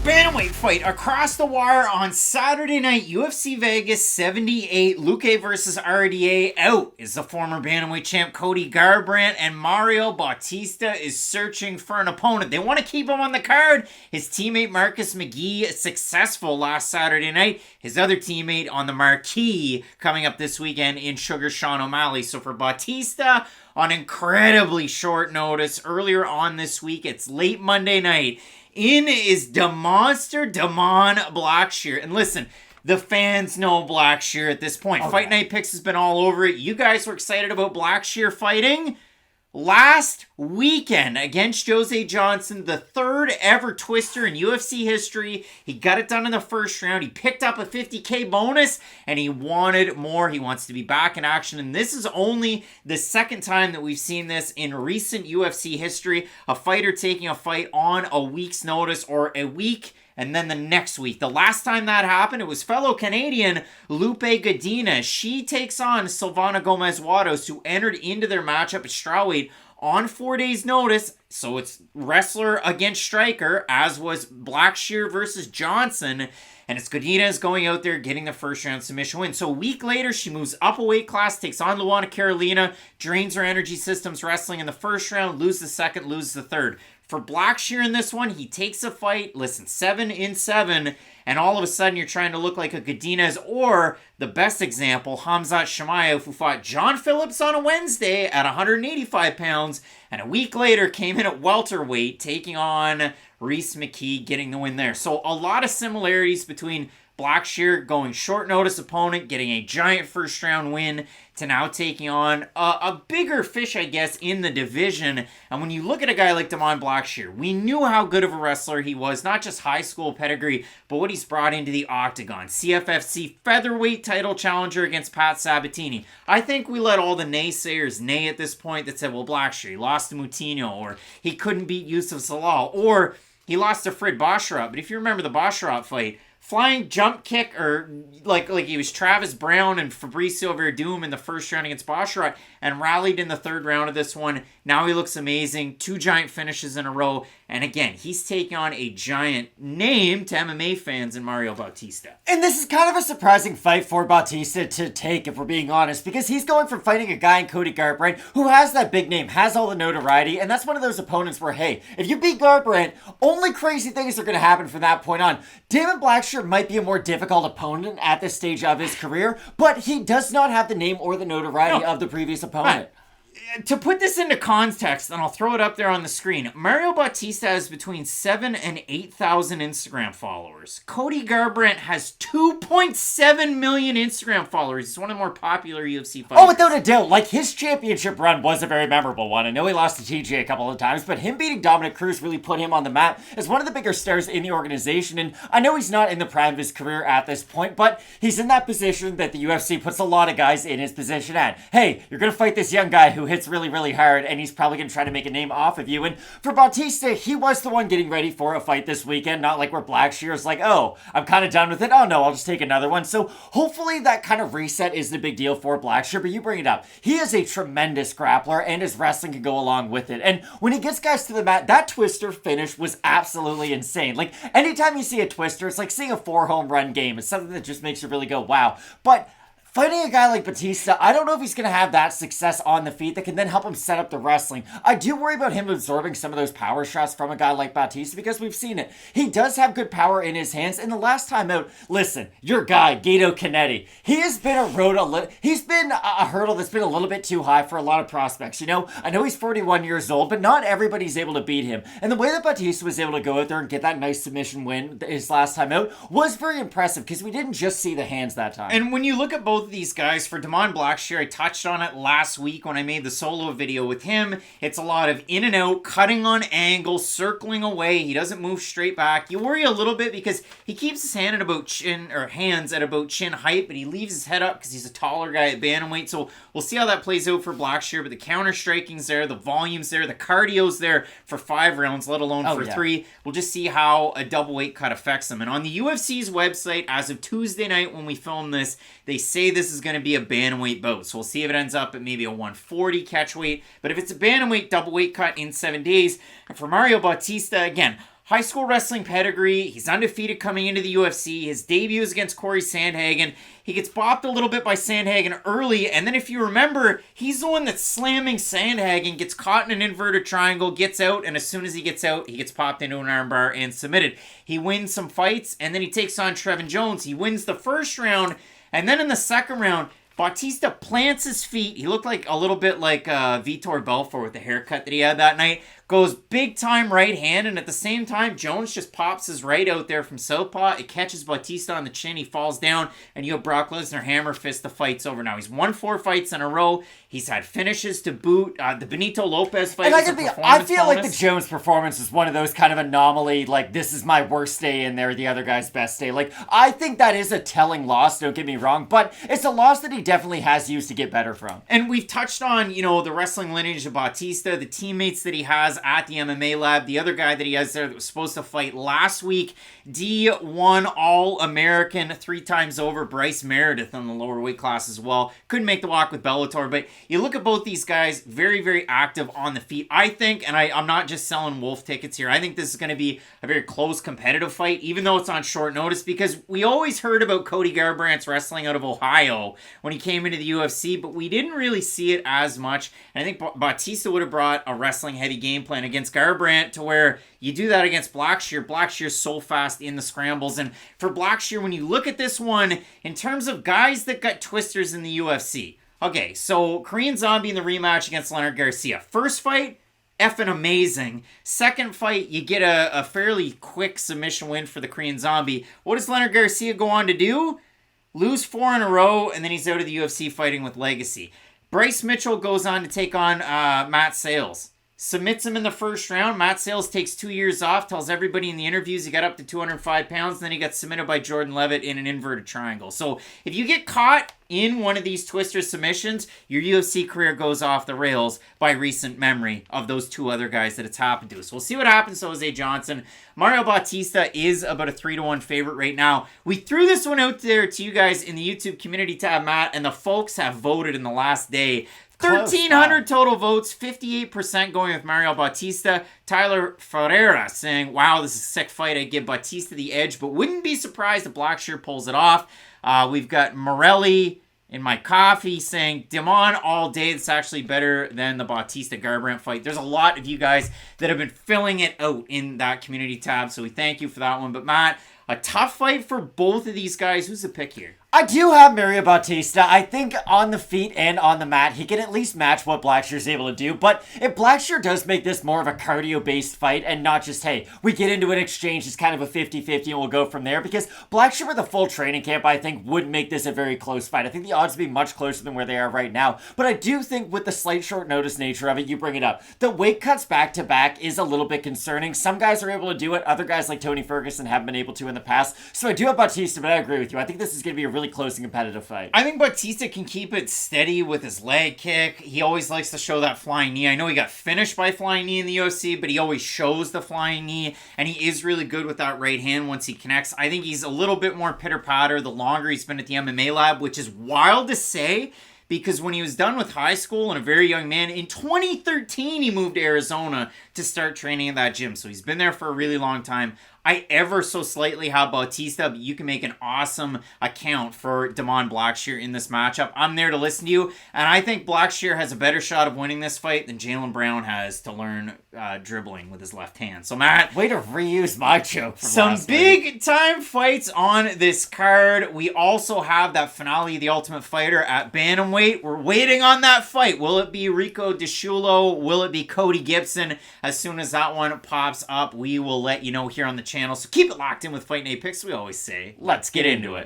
Bantamweight fight across the wire on Saturday night. UFC Vegas 78. Luque versus RDA. Out is the former Bantamweight champ Cody Garbrandt, and Mario Bautista is searching for an opponent. They want to keep him on the card. His teammate Marcus McGee successful last Saturday night. His other teammate on the marquee coming up this weekend in Sugar Sean O'Malley. So for Bautista, on incredibly short notice, earlier on this week, it's late Monday night. In is the monster Damon Blackshear. And listen, the fans know Blackshear at this point. Fight Night Picks has been all over it. You guys were excited about Blackshear fighting last weekend against Jose Johnson, the third ever twister in UFC history. He got it done in the first round. He picked up a $50K bonus, and he wanted more. He wants to be back in action, and this is only the second time that we've seen this in recent UFC history. A fighter taking a fight on a week's notice, or a week and then the next week. The last time that happened, it was fellow Canadian Lupe Godinez. She takes on Silvana Gomez-Wados, who entered into their matchup at strawweight on 4 days' notice. So it's wrestler against striker, as was Blackshear versus Johnson. And it's Godinez going out there getting the first round submission win. So a week later, she moves up a weight class, takes on Luana Carolina, drains her energy systems wrestling in the first round, loses the second, loses the third. For Blackshear in this one, he takes a fight, 7-7, and all of a sudden you're trying to look like a Godinez, or the best example, Khamzat Chimaev, who fought John Phillips on a Wednesday at 185 pounds, and a week later came in at welterweight, taking on Rhys McKee, getting the win there. So a lot of similarities between Blackshear going short notice opponent, getting a giant first round win, to now taking on a bigger fish, I guess, in the division. And when you look at a guy like Damon Blackshear, we knew how good of a wrestler he was, not just high school pedigree, but what he's brought into the octagon. CFFC featherweight title challenger against Pat Sabatini. I think we let all the naysayers nay at this point that said, well, Blackshear, he lost to Moutinho, or he couldn't beat Yusuf Zalal, or he lost to Fred Basharat. But if you remember the Basharat fight, flying jump kick, or like he was Travis Brown and Fabricio Verdum in the first round against Basharat, and rallied in the third round of this one. Now he looks amazing. 2 giant finishes in a row. And again, he's taking on a giant name to MMA fans in Mario Bautista. And this is kind of a surprising fight for Bautista to take, if we're being honest, because he's going from fighting a guy in Cody Garbrandt who has that big name, has all the notoriety, and that's one of those opponents where, hey, if you beat Garbrandt, only crazy things are going to happen from that point on. Damon Blackshear might be a more difficult opponent at this stage of his career, but he does not have the name or the notoriety of the previous opponent. To put this into context, and I'll throw it up there on the screen, Mario Bautista has between 7,000 and 8,000 Instagram followers. Cody Garbrandt has 2.7 million Instagram followers. He's one of the more popular UFC fighters. Oh, without a doubt. Like, his championship run was a very memorable one. I know he lost to TJ a couple of times, but him beating Dominic Cruz really put him on the map as one of the bigger stars in the organization. And I know he's not in the prime of his career at this point, but he's in that position that the UFC puts a lot of guys in his position at. Hey, you're going to fight this young guy who hits really, really hard, and he's probably going to try to make a name off of you. And for Bautista, he was the one getting ready for a fight this weekend, not like where Blackshear is like, oh, I'm kind of done with it. Oh no, I'll just take another one. So hopefully that kind of reset isn't a big deal for Blackshear, but you bring it up. He is a tremendous grappler, and his wrestling can go along with it. And when he gets guys to the mat, that twister finish was absolutely insane. Like, anytime you see a twister, it's like seeing a 4 home run game. It's something that just makes you really go, wow. But fighting a guy like Bautista, I don't know if he's going to have that success on the feet that can then help him set up the wrestling. I do worry about him absorbing some of those power shots from a guy like Bautista, because we've seen it. He does have good power in his hands, and the last time out, listen, your guy, Gato Canetti, he has been he's been a hurdle that's been a little bit too high for a lot of prospects, you know? I know he's 41 years old, but not everybody's able to beat him. And the way that Bautista was able to go out there and get that nice submission win his last time out was very impressive, because we didn't just see the hands that time. And when you look at both of these guys, for Damon Blackshear, I touched on it last week when I made the solo video with him. It's a lot of in and out, cutting on angles, circling away. He doesn't move straight back. You worry a little bit because he keeps his hands at about chin height, but he leaves his head up because he's a taller guy at bantamweight. So we'll see how that plays out for Blackshear. But the counter striking's there, the volume's there, the cardio's there for 5 rounds, let alone for 3. We'll just see how a double weight cut affects them. And on the UFC's website, as of Tuesday night when we film this, they say this is going to be a bantamweight bout. So we'll see if it ends up at maybe a 140 catch weight. But if it's a bantamweight double weight cut in 7 days, and for Mario Bautista, again, high school wrestling pedigree. He's undefeated coming into the UFC. His debut is against Corey Sandhagen. He gets bopped a little bit by Sandhagen early, and then if you remember, he's the one that's slamming Sandhagen, gets caught in an inverted triangle, gets out, and as soon as he gets out, he gets popped into an armbar and submitted. He wins some fights, and then he takes on Trevin Jones. He wins the first round, and then in the second round, Bautista plants his feet. He looked like a little bit like Vitor Belfort with the haircut that he had that night. Goes big time right hand, and at the same time, Jones just pops his right out there from southpaw. It catches Bautista on the chin. He falls down, and you have Brock Lesnar hammer fist. The fight's over now. He's won 4 fights in a row. He's had finishes to boot. The Benito Lopez fight was a performance I feel bonus. like the Jones performance is one of those kind of anomaly, like, this is my worst day and they're the other guy's best day. Like, I think that is a telling loss, don't get me wrong, but it's a loss that he definitely has used to get better from. And we've touched on, the wrestling lineage of Bautista, the teammates that he has at the MMA lab, the other guy that he has there that was supposed to fight last week, D1 All-American 3 times over, Bryce Meredith in the lower weight class as well. Couldn't make the walk with Bellator, but you look at both these guys, very, very active on the feet. I think, and I'm not just selling wolf tickets here, I think this is going to be a very close competitive fight, even though it's on short notice, because we always heard about Cody Garbrandt's wrestling out of Ohio when he came into the UFC, but we didn't really see it as much. And I think Bautista would have brought a wrestling heavy game plan against Garbrandt to where you do that against Blackshear. Blackshear's so fast in the scrambles. And for Blackshear, when you look at this one, in terms of guys that got twisters in the UFC, okay, so Korean Zombie in the rematch against Leonard Garcia. First fight, effing amazing. Second fight, you get a fairly quick submission win for the Korean Zombie. What does Leonard Garcia go on to do? Lose 4 in a row, and then he's out of the UFC fighting with Legacy. Bryce Mitchell goes on to take on Matt Sales. Submits him in the first round. Matt Sales takes 2 years off, tells everybody in the interviews he got up to 205 pounds, then he got submitted by Jordan Levitt in an inverted triangle. So if you get caught in one of these twister submissions, your UFC career goes off the rails by recent memory of those 2 other guys that it's happened to. So we'll see what happens to Jose Johnson. Mario Bautista is about a 3-1 favorite right now. We threw this one out there to you guys in the YouTube community tab, Matt, and the folks have voted in the last day. 1,300 total votes, 58% going with Mario Bautista. Tyler Ferreira saying, wow, this is a sick fight. I'd give Bautista the edge, but wouldn't be surprised if Blackshear pulls it off. We've got Morelli in my coffee saying, Demon all day. It's actually better than the Bautista-Garbrandt fight. There's a lot of you guys that have been filling it out in that community tab, so we thank you for that one. But Matt, a tough fight for both of these guys. Who's the pick here? I do have Mario Bautista. I think on the feet and on the mat, he can at least match what Blackshear's able to do. But if Blackshear does make this more of a cardio-based fight and not just, hey, we get into an exchange, it's kind of a 50-50 and we'll go from there. Because Blackshear with a full training camp, I think, would make this a very close fight. I think the odds would be much closer than where they are right now. But I do think with the slight short notice nature of it, you bring it up. The weight cuts back-to-back is a little bit concerning. Some guys are able to do it. Other guys like Tony Ferguson haven't been able to in the past. So I do have Bautista, but I agree with you. I think this is going to be a really close and competitive fight. I think Bautista can keep it steady with his leg kick. He always likes to show that flying knee. I know he got finished by flying knee in the UFC, but he always shows the flying knee, and he is really good with that right hand once he connects. I think he's a little bit more pitter-patter the longer he's been at the MMA lab, which is wild to say, because when he was done with high school and a very young man, in 2013 he moved to Arizona to start training at that gym. So he's been there for a really long time. I ever so slightly have Bautista, but you can make an awesome account for Damon Blackshear in this matchup. I'm there to listen to you, and I think Blackshear has a better shot of winning this fight than Jaylen Brown has to learn dribbling with his left hand. So Matt, way to reuse my joke from some last big time fights on this card. We also have that finale of The Ultimate Fighter at bantamweight. We're waiting on that fight. Will it be Rico DeShulo? Will it be Cody Gibson? As soon as that one pops up, we will let you know here on the channel. So keep it locked in with Fight Night Picks. We always say, let's get into it.